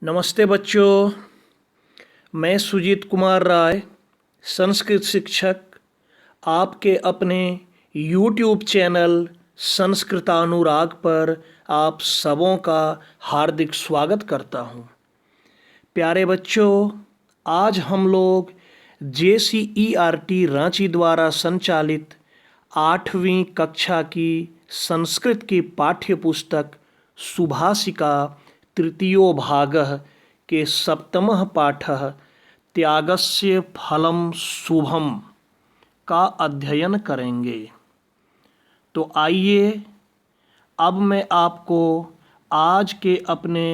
नमस्ते बच्चों, मैं सुजीत कुमार राय, संस्कृत शिक्षक, आपके अपने YouTube चैनल संस्कृतानुराग पर आप सबों का हार्दिक स्वागत करता हूँ। प्यारे बच्चों, आज हम लोग JCERT रांची द्वारा संचालित 8वीं कक्षा की संस्कृत की पाठ्य पुस्तक सुभाषिका तृतीयो भागः के सप्तमः पाठः त्यागस्य फलं शुभम का अध्ययन करेंगे। तो आइए अब मैं आपको आज के अपने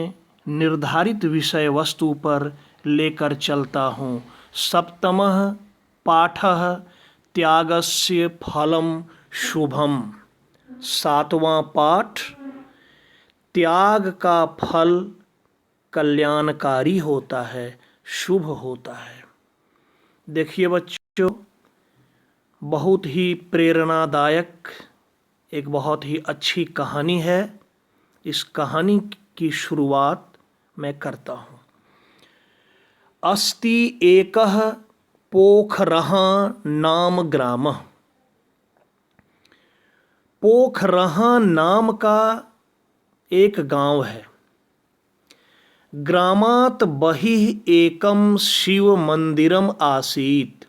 निर्धारित विषय वस्तु पर लेकर चलता हूँ। सप्तमः पाठः त्यागस्य फलं शुभम। 7वां पाठ, त्याग का फल कल्याणकारी होता है, शुभ होता है। देखिए बच्चों, बहुत ही प्रेरणादायक एक बहुत ही अच्छी कहानी है। इस कहानी की शुरुआत मैं करता हूँ। अस्ति एकः पोखरः नाम ग्रामः। पोखरः नाम का एक गांव है। ग्रामात् बहिः एकम शिव मंदिरम आसीत्।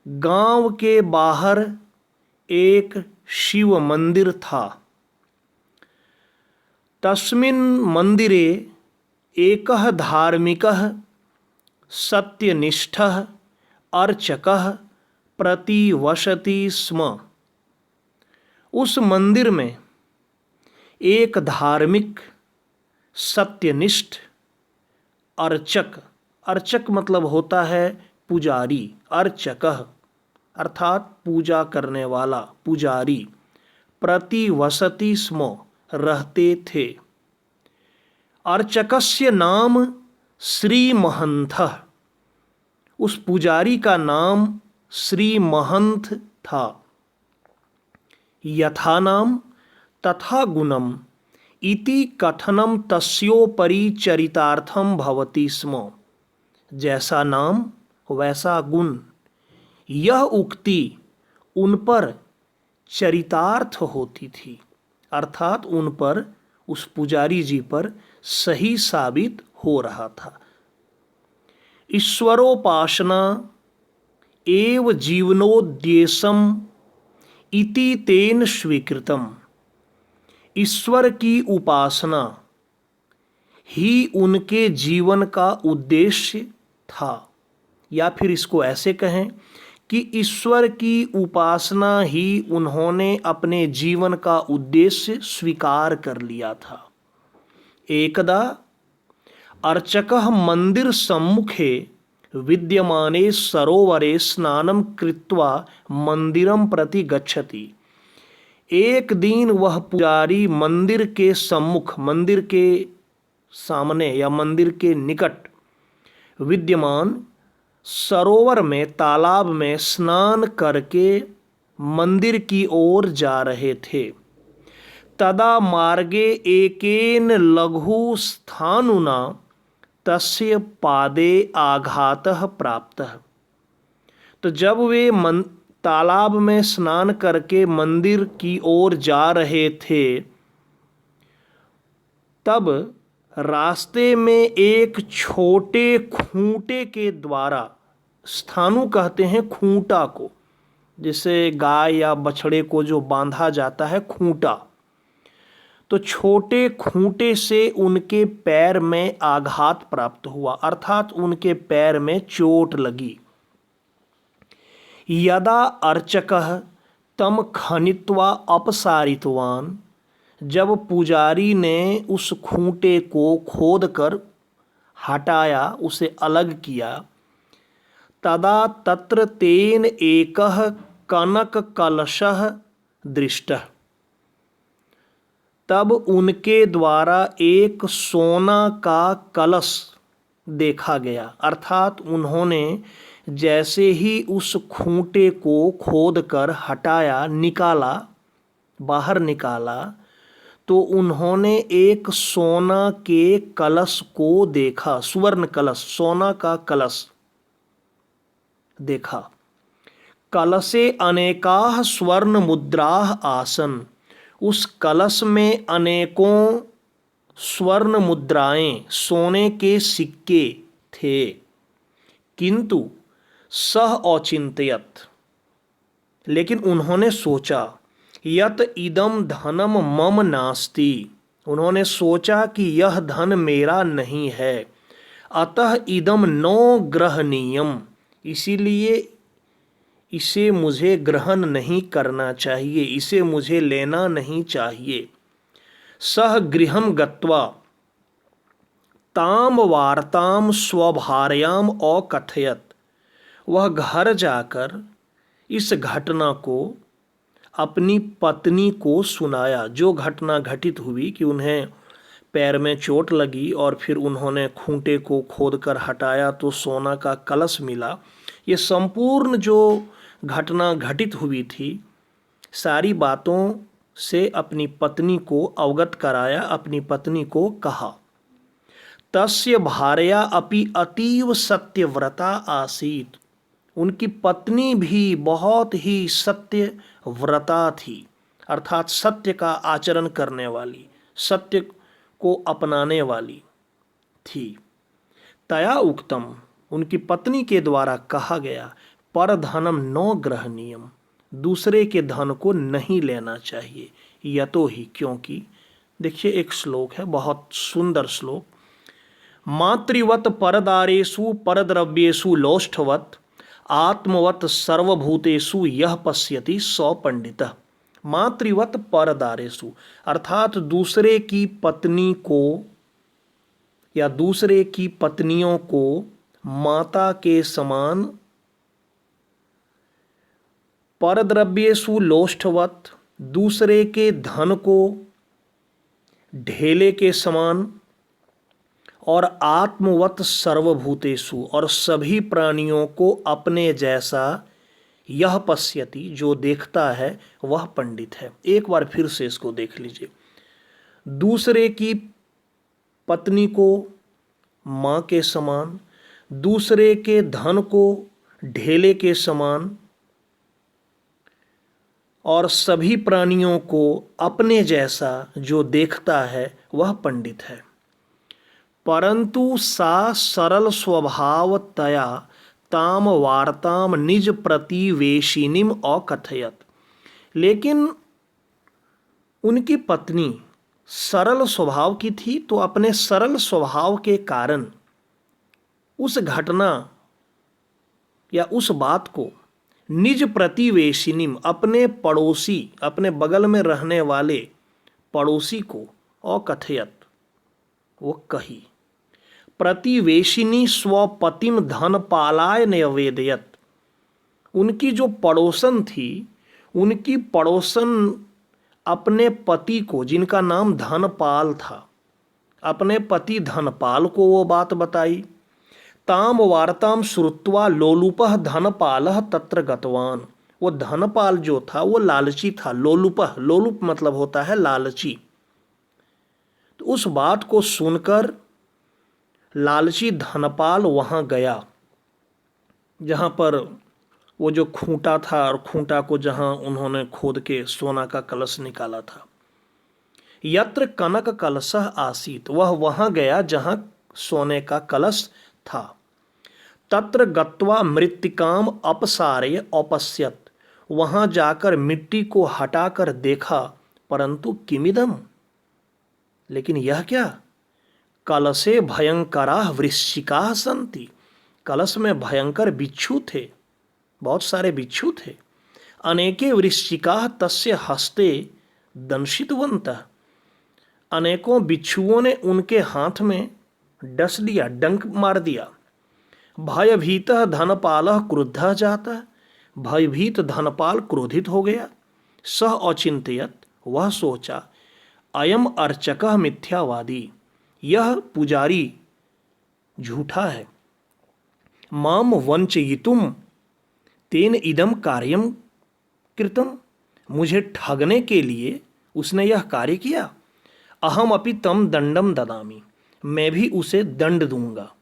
गांव के बाहर एक शिव मंदिर था। तस्मिन् मंदिरे एकः धार्मिकः सत्यनिष्ठः अर्चकः प्रतिवसति स्म। उस मंदिर में एक धार्मिक सत्यनिष्ठ अर्चक मतलब होता है पुजारी, अर्चकः अर्थात पूजा करने वाला पुजारी, प्रतिवसति स्म रहते थे। अर्चकस्य नाम श्री महंतः। उस पुजारी का नाम श्री महंत था। यथा नाम तथा गुणम इति कथनम तस्योपरि चरितार्थम भवति स्म। जैसा नाम वैसा गुण, यह उक्ति उन पर चरितार्थ होती थी, अर्थात उन पर, उस पुजारी जी पर सही साबित हो रहा था। ईश्वरोपासना एव जीवनोद्देश्यम इति तेन स्वीकृतम। ईश्वर की उपासना ही उनके जीवन का उद्देश्य था, या फिर इसको ऐसे कहें कि ईश्वर की उपासना ही उन्होंने अपने जीवन का उद्देश्य स्वीकार कर लिया था। एकदा अर्चकः मंदिर सम्मुखे विद्यमाने सरोवरे स्नानं कृत्वा मंदिरं प्रति गच्छति। एक दिन वह पुजारी मंदिर के सम्मुख, मंदिर के सामने या मंदिर के निकट विद्यमान सरोवर में, तालाब में स्नान करके मंदिर की ओर जा रहे थे। तदा मार्गे एकेन लघु स्थाणुना तस्य पादे आघातः प्राप्तः। तो जब वे तालाब में स्नान करके मंदिर की ओर जा रहे थे, तब रास्ते में एक छोटे खूंटे के द्वारा, स्थानु कहते हैं खूंटा को, जिसे गाय या बछड़े को जो बांधा जाता है खूंटा, तो छोटे खूंटे से उनके पैर में आघात प्राप्त हुआ, अर्थात उनके पैर में चोट लगी। यदा अर्चकः तम खनित्वा अपसारितवान। जब पुजारी ने उस खूंटे को खोदकर हटाया, उसे अलग किया, तदा तत्र तेन एकः कनक कलशः दृष्टः। तब उनके द्वारा एक सोना का कलश देखा गया, अर्थात उन्होंने जैसे ही उस खूंटे को खोदकर हटाया, निकाला, बाहर निकाला, तो उन्होंने एक सोना के कलश को देखा, सुवर्ण कलश, सोना का कलश देखा। कलशे अनेकाः स्वर्ण मुद्राः आसन, उस कलश में अनेकों स्वर्ण मुद्राएं, सोने के सिक्के थे। किंतु सह औचिंत्यत, लेकिन उन्होंने सोचा, यत इदम धनम मम नास्ति, उन्होंने सोचा कि यह धन मेरा नहीं है। अतः इदम नो ग्रहणीयम, इसीलिए इसे मुझे ग्रहण नहीं करना चाहिए, इसे मुझे लेना नहीं चाहिए। सह गृहम गत्वा ताम वार्ताम स्वभार्याम अकथयत, वह घर जाकर इस घटना को अपनी पत्नी को सुनाया। जो घटना घटित हुई कि उन्हें पैर में चोट लगी और फिर उन्होंने खूंटे को खोदकर हटाया तो सोना का कलश मिला, ये संपूर्ण जो घटना घटित हुई थी, सारी बातों से अपनी पत्नी को अवगत कराया। अपनी पत्नी को कहा, तस्य भार्या अपि अतीव सत्यव्रता आसीत, उनकी पत्नी भी बहुत ही सत्यव्रता थी, अर्थात सत्य का आचरण करने वाली, सत्य को अपनाने वाली थी। तया उक्तम, उनकी पत्नी के द्वारा कहा गया, पर धनम नो ग्रहणीयम, दूसरे के धन को नहीं लेना चाहिए। यतो ही, क्योंकि, देखिए एक श्लोक है, बहुत सुंदर श्लोक, मातृवत परदारेषु परद्रव्येषु लोष्ठवत आत्मवत सर्वभूतेषु यह पश्यति सौ पंडितः। मातृवत परदारेषु, अर्थात दूसरे की पत्नी को या दूसरे की पत्नियों को माता के समान, परद्रव्येषु लोष्ठवत, दूसरे के धन को ढेले के समान, और आत्मवत सर्वभूतेषु, और सभी प्राणियों को अपने जैसा, यह पश्यति, जो देखता है वह पंडित है। एक बार फिर से इसको देख लीजिए, दूसरे की पत्नी को माँ के समान, दूसरे के धन को ढेले के समान, और सभी प्राणियों को अपने जैसा जो देखता है वह पंडित है। परंतु सा सरल स्वभावतया ताम वार्ताम निज प्रतिवेशिनीम अकथयत, लेकिन उनकी पत्नी सरल स्वभाव की थी, तो अपने सरल स्वभाव के कारण उस घटना या उस बात को निज प्रतिवेशिनीम, अपने पड़ोसी, अपने बगल में रहने वाले पड़ोसी को अकथयत, वो कही। प्रतिवेशिनी स्वपतिम धनपालाय निवेदयत, उनकी जो पड़ोसन थी, उनकी पड़ोसन अपने पति को, जिनका नाम धनपाल था, अपने पति धनपाल को वो बात बताई। ताम वार्ताम श्रुत्वा लोलुपः धनपालः तत्र गतवान, वो धनपाल जो था वो लालची था। लोलुपः, लोलुप मतलब होता है लालची। तो उस बात को सुनकर लालची धनपाल वहाँ गया, जहाँ पर वो जो खूंटा था, और खूंटा को जहाँ उन्होंने खोद के सोना का कलश निकाला था। यत्र कनक कलशः आसीत, वह वहाँ गया जहाँ सोने का कलश था। तत्र गत्वा मृत्तिकाम अपसारे अपश्यत, वहाँ जाकर मिट्टी को हटाकर देखा, परंतु किमिदम, लेकिन यह क्या, कलशे भयंकराः वृश्चिकाः सन्ति, कलश में भयंकर बिच्छू थे, बहुत सारे बिच्छू थे। अनेके वृश्चिकाः तस्य हस्ते दंशितवन्तः, अनेकों बिच्छुओं ने उनके हाथ में डस लिया, डंक मार दिया। भयभीतः धनपालः क्रुद्धः जातः, भयभीत धनपाल क्रोधित हो गया। सह औचिंत्यत, वह सोचा, अयम अर्चकः मिथ्यावादी, यह पुजारी झूठा है। माम वंचयितुम तेन इदम कार्यम कृतम, मुझे ठगने के लिए उसने यह कार्य किया। अहम अपि तम दंडम ददामी, मैं भी उसे दंड दूंगा।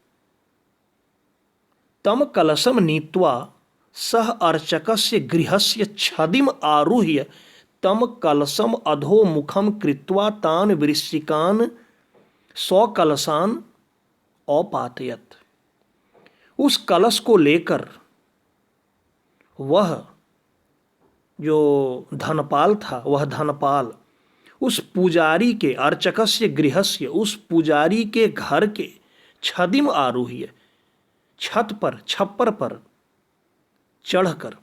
तम कलशम नीत्वा सह अर्चकस्य गृहस्य छदिम आरुह्य तम कलशम अधो मुखम कृत्वा तान वृश्चिकान सौ कलशान औपातयत। उस कलश को लेकर वह जो धनपाल था, वह धनपाल उस पुजारी के, अर्चकस्य गृहस्य, उस पुजारी के घर के छदिम आरूह्य, छत पर, छप्पर पर चढ़कर,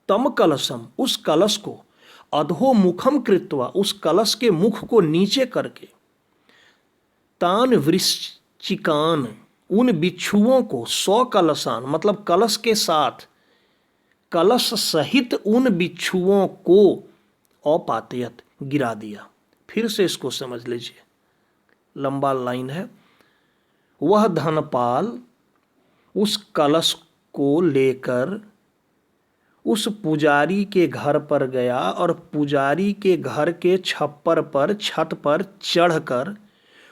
तम कलशम, उस कलश को, अधो मुखम कृत्वा, उस कलश के मुख को नीचे करके, तान वृश्चिकान, उन बिच्छुओं को, 100 कलशान मतलब कलश के साथ, कलश सहित उन बिच्छुओं को औपातयत, गिरा दिया। फिर से इसको समझ लीजिए, लंबा लाइन है। वह धनपाल उस कलश को लेकर उस पुजारी के घर पर गया और पुजारी के घर के छप्पर पर, छत पर चढ़कर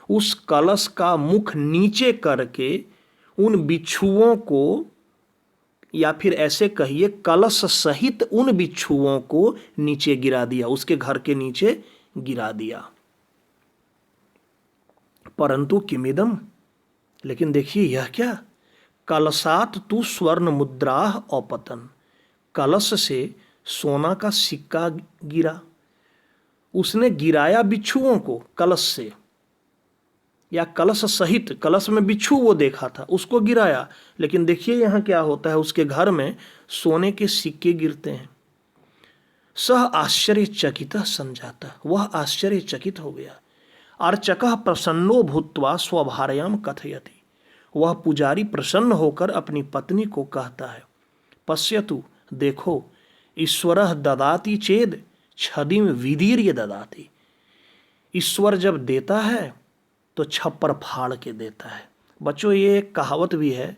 उस कलश का मुख नीचे करके उन बिच्छुओं को, या फिर ऐसे कहिए कलश सहित उन बिच्छुओं को नीचे गिरा दिया, उसके घर के नीचे गिरा दिया। परंतु किमिदम, लेकिन देखिए यह क्या, कलशात तू स्वर्ण मुद्राह औपतन, कलश से सोना का सिक्का गिरा। उसने गिराया बिच्छुओं को कलश से, या कलश सहित, कलश में बिच्छू वो देखा था उसको गिराया, लेकिन देखिए यहाँ क्या होता है, उसके घर में सोने के सिक्के गिरते हैं। सह आश्चर्यचकित संजाता, वह आश्चर्यचकित हो गया। अर्चकः प्रसन्नो भूत्वा स्वभार्याम कथयति, वह पुजारी प्रसन्न होकर अपनी पत्नी को कहता है, पश्यतु, देखो, ईश्वरः ददाति चेद छदिम विदीर्य ददाति, ईश्वर जब देता है तो छप्पर फाड़ के देता है। बच्चों, ये एक कहावत भी है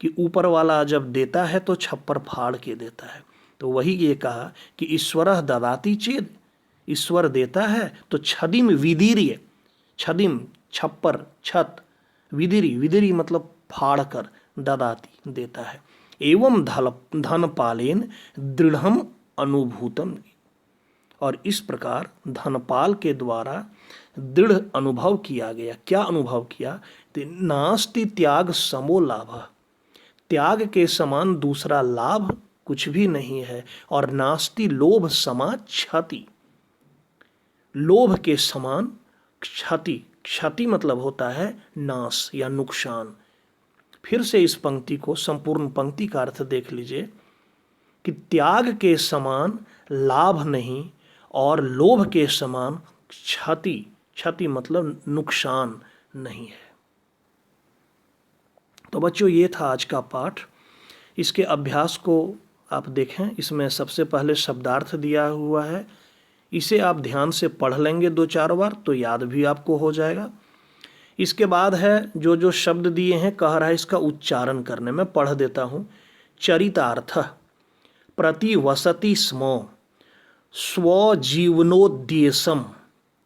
कि ऊपर वाला जब देता है तो छप्पर फाड़ के देता है। तो वही ये कहा कि ईश्वरः ददाति चेद, ईश्वर देता है तो छदिम विदीर्य, छदिम छप्पर, छत, विदिरी, विदिरी मतलब फाड़ कर, ददाती देता है। एवं धनपालेन दृढ़म अनुभूतम, और इस प्रकार धनपाल के द्वारा दृढ़ अनुभव किया गया। क्या अनुभव किया? नास्ति त्याग समो लाभ, त्याग के समान दूसरा लाभ कुछ भी नहीं है। और नास्ति लोभ समा क्षति, लोभ के समान क्षति, क्षति मतलब होता है नाश या नुकसान। फिर से इस पंक्ति को, संपूर्ण पंक्ति का अर्थ देख लीजिए कि त्याग के समान लाभ नहीं और लोभ के समान क्षति, क्षति मतलब नुकसान नहीं है। तो बच्चों, ये था आज का पाठ। इसके अभ्यास को आप देखें, इसमें सबसे पहले शब्दार्थ दिया हुआ है, इसे आप ध्यान से पढ़ लेंगे 2-4 बार तो याद भी आपको हो जाएगा। इसके बाद है जो जो शब्द दिए हैं, कह रहा है इसका उच्चारण करने में, पढ़ देता हूँ। चरितार्थ, प्रतिवसति स्म स्वजीवनोद्देश्यम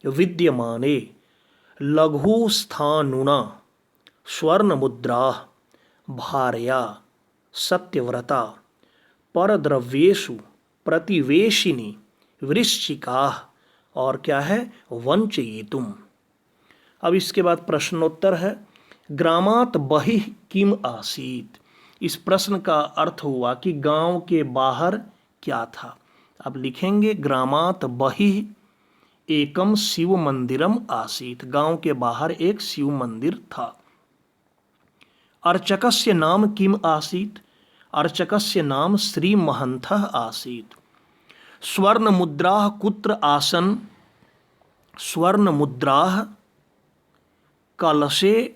विद्यमाने लघुस्थानुना स्वर्णमुद्रा भार्या सत्यव्रता परद्रव्येषु प्रतिवेशिनी वृश्चिका, और क्या है, वंचयितुम। अब इसके बाद प्रश्नोत्तर है। ग्रामात बहिः किम आसीत, इस प्रश्न का अर्थ हुआ कि गांव के बाहर क्या था। अब लिखेंगे ग्रामात बहिः एकम शिव मंदिरम आसीत, गांव के बाहर एक शिव मंदिर था। अर्चकस्य नाम किम आसीत, अर्चकस्य नाम श्री महंतः आसीत। स्वर्ण मुद्राः कुत्र आसन, स्वर्ण मुद्राः कलशे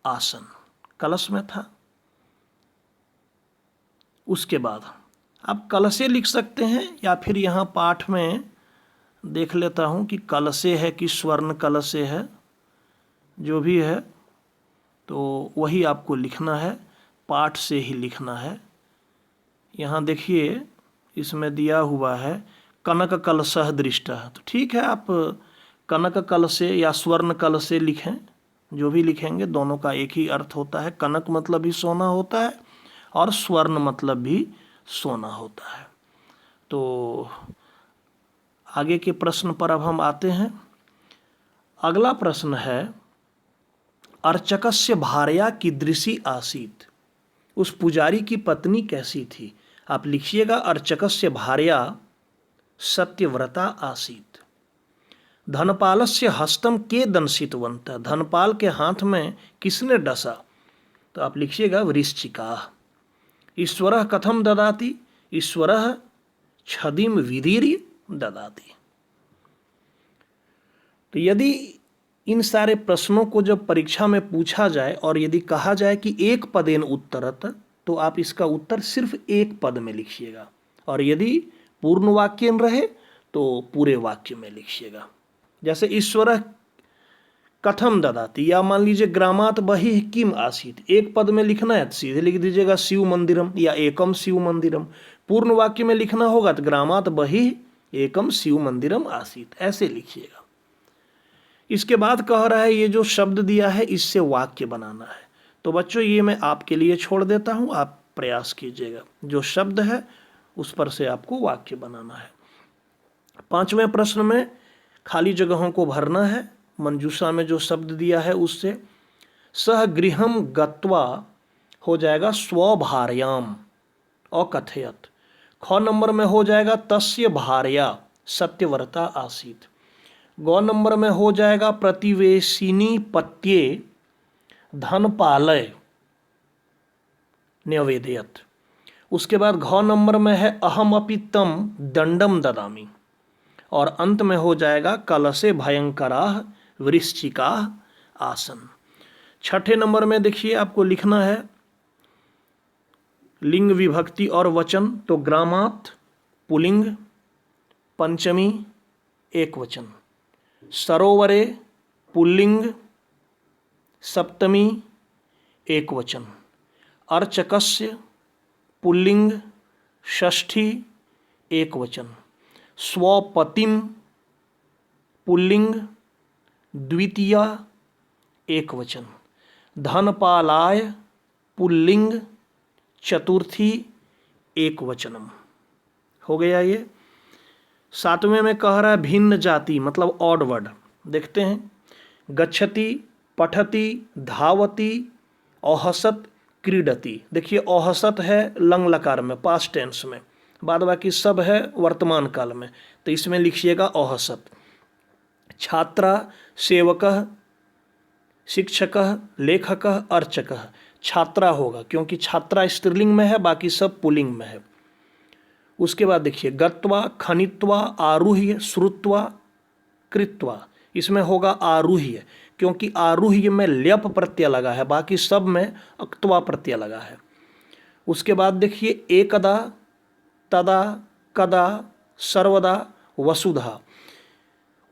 आसन, कलश में था। उसके बाद आप कलशे लिख सकते हैं, या फिर यहाँ पाठ में देख लेता हूँ कि कलशे है कि स्वर्ण कलशे है, जो भी है तो वही आपको लिखना है, पाठ से ही लिखना है। यहाँ देखिए इसमें दिया हुआ है कनक कलशः दृष्टः, तो ठीक है, आप कनक कल से या स्वर्ण कल से लिखें, जो भी लिखेंगे दोनों का एक ही अर्थ होता है। कनक मतलब भी सोना होता है और स्वर्ण मतलब भी सोना होता है। तो आगे के प्रश्न पर अब हम आते हैं। अगला प्रश्न है, अर्चकस्य भार्या कीदृशी आसीत्। उस पुजारी की पत्नी कैसी थी। आप लिखिएगा, अर्चकस्य भार्या सत्यव्रता आसीत्। धनपालस्य हस्तम के दंशितवन्तः। धनपाल के हाथ में किसने डसा। तो आप लिखिएगा, वृश्चिका। ईश्वरः कथम ददाति। ईश्वरः छदिम विधिर्य ददाति। तो यदि इन सारे प्रश्नों को जब परीक्षा में पूछा जाए और यदि कहा जाए कि एक पदेन उत्तरत, तो आप इसका उत्तर सिर्फ एक पद में लिखिएगा, और यदि पूर्ण वाक्य रहे तो पूरे वाक्य में लिखिएगा। जैसे ईश्वरः कथम ददाति, या मान लीजिए ग्रामात बहिः किम आसीत्, एक पद में लिखना है तो सीधे लिख दीजिएगा शिव मंदिरम या एकम शिव मंदिरम। पूर्ण वाक्य में लिखना होगा तो ग्रामात बहिः एकम शिव मंदिरम आसीत्, ऐसे लिखिएगा। इसके बाद कह रहा है ये जो शब्द दिया है इससे वाक्य बनाना है। तो बच्चों ये मैं आपके लिए छोड़ देता हूँ, आप प्रयास कीजिएगा। जो शब्द है उस पर से आपको वाक्य बनाना है। 5वें प्रश्न में खाली जगहों को भरना है। मंजूषा में जो शब्द दिया है उससे। सह गृहम गत्वा हो जाएगा स्वभार्याम अकथयत। ख नंबर में हो जाएगा तस्य भार्या सत्यव्रता आसीत्। गौ नंबर में हो जाएगा प्रतिवेशिनी पत्ये धनपालय न्यवेदयत। उसके बाद घ नंबर में है अहम अपि तम दंडम ददामि। और अंत में हो जाएगा कलशे भयंकराः वृश्चिकाः आसन। 6ठे नंबर में देखिए आपको लिखना है लिंग विभक्ति और वचन। तो ग्रामात पुलिंग, पंचमी एक वचन। सरोवरे पुल्लिंग, सप्तमी एक वचन। अर्चकस्य पुल्लिंग, षष्ठी एक वचन। स्वपतिम पुल्लिंग, द्वितीया एक वचन। धनपालाय पुल्लिंग, चतुर्थी एक वचनम। हो गया ये। 7वें में कह रहा है भिन्न जाति मतलब ऑड वर्ड। देखते हैं, गच्छति, पठति, धावति, औहसत, क्रीडति। देखिए औहसत है लंग लकार में पास्ट टेंस में, बाद बाकी सब है वर्तमान काल में, तो इसमें लिखिएगा औहसत। छात्रा, सेवकः, शिक्षकः, लेखकः, अर्चकः। छात्रा होगा क्योंकि छात्रा स्त्रीलिंग में है, बाकी सब पुल्लिंग में है। उसके बाद देखिए गत्वा, खनित्वा, आरूह्य, श्रुत्वा, कृत्वा। इसमें होगा आरूह्य क्योंकि आरूह्य में ल्यप प्रत्यय लगा है, बाकी सब में अक्त्वा प्रत्यय लगा है। उसके बाद देखिए एकदा, तदा, कदा, सर्वदा, वसुधा।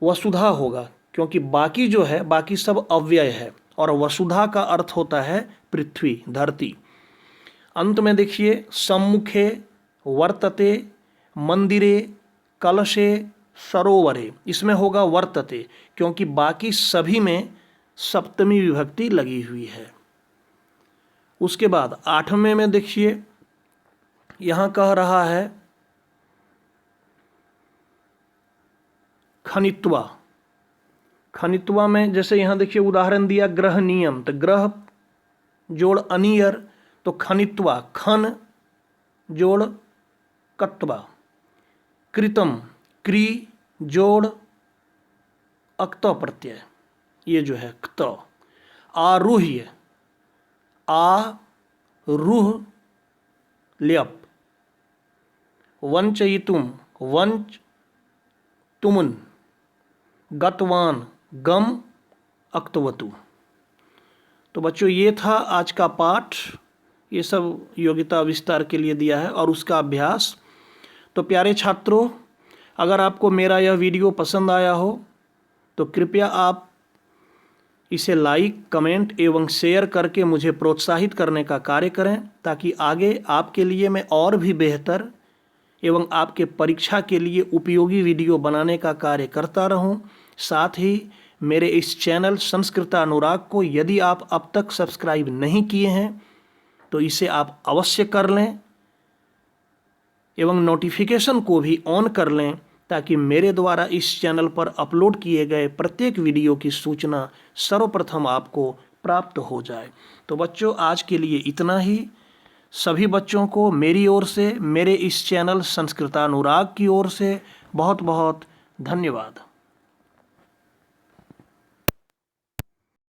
वसुधा होगा क्योंकि बाकी जो है बाकी सब अव्यय है, और वसुधा का अर्थ होता है पृथ्वी, धरती। अंत में देखिए सम्मुखे, वर्तते, मंदिरे, कलशे, सरोवरे। इसमें होगा वर्तते क्योंकि बाकी सभी में सप्तमी विभक्ति लगी हुई है। उसके बाद 8वें में देखिए यहाँ कह रहा है खनित्वा। खनित्वा में जैसे यहाँ देखिए उदाहरण दिया ग्रह नियम, तो ग्रह जोड़ अनियर, तो खनित्वा खन जोड़ कत्वा। कृतम क्री जोड़ अक्त प्रत्यय, ये जो है क्त। आरूह्य आ रूह ल्यप। वंचयितुम वंच तुमुन। गतवान गम अक्तवतु। तो बच्चों ये था आज का पाठ। ये सब योग्यता विस्तार के लिए दिया है और उसका अभ्यास। तो प्यारे छात्रों, अगर आपको मेरा यह वीडियो पसंद आया हो तो कृपया आप इसे लाइक, कमेंट एवं शेयर करके मुझे प्रोत्साहित करने का कार्य करें, ताकि आगे आपके लिए मैं और भी बेहतर एवं आपके परीक्षा के लिए उपयोगी वीडियो बनाने का कार्य करता रहूं। साथ ही मेरे इस चैनल संस्कृत अनुराग को यदि आप अब तक सब्सक्राइब नहीं किए हैं तो इसे आप अवश्य कर लें एवं नोटिफिकेशन को भी ऑन कर लें ताकि मेरे द्वारा इस चैनल पर अपलोड किए गए प्रत्येक वीडियो की सूचना सर्वप्रथम आपको प्राप्त हो जाए। तो बच्चों, आज के लिए इतना ही। सभी बच्चों को मेरी ओर से, मेरे इस चैनल संस्कृतानुराग की ओर से बहुत बहुत धन्यवाद।